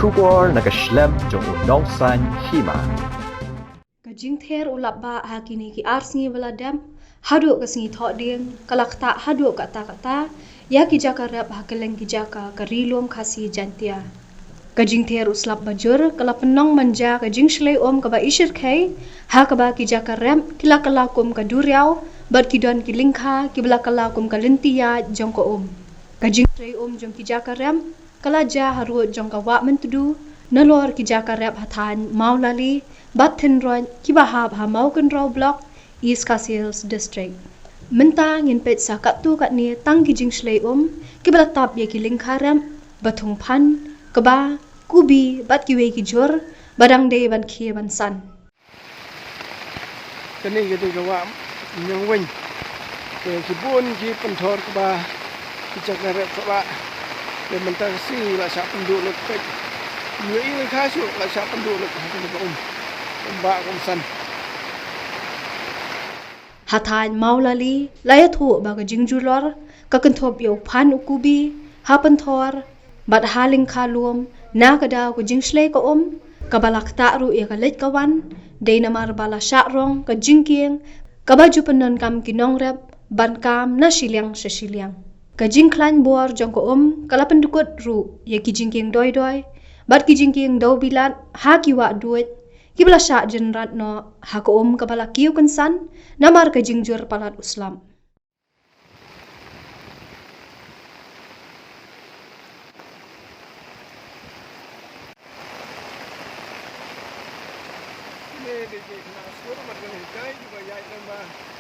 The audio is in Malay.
Shubor nakaslem jong unongsan hima. Kajingther ulaba hakini ki arsngi baladam hadu kasngi thoding kalakta hadu kata ya ki jaka rap hakeleng ki jaka karilom khasi jantia. Kajingther uslap bajur kala penong manja kajing shlei kaba ishir khai ha kaba ki jaka ram kila kala kum kaduriau bat kidon ki lingkha ki bala kala kum kalintia jongko Kajing shlei jong ki jaka ram kala ja haru jong ka wa mentudu nalor ki jaka rap hathan maulali Bathin Roy Kibahab Hamaukan Raw Block East Castles District. Mentang in pet sa katu kat ni tang kijing shlei kibalatap ye kiling karam batung pan keba kubi bat kiwe kijor badang de ban khie ban san. Kani gitu gawa nyang wen ke kibun ki pentor keba kijak rep keba le mentang si la sa penduk lek pet ye ini kasu la sa penduk lek Mbak Kumsan. Hathan maulali layathu baga jingjulor kakenthop yo pan ukubi hapenthor bat haling khalum nakada ku jingshlei ko kabalak ta'ru ya kalet kawan deinamar bala syakrong ka jingkieng kabaju penon kam kinong rep ban kam na shiliang shiliang ka jingklan bor jong ko kala pendukut ru ya ki jingkieng doi bat ki jingkieng dau bilat ha ki wa duit Kibla syak jenrat no hako kabala kiu kensan namar ke jingjur palat uslam. Ini di sini, nah, sekarang macam ni, jadi juga ya,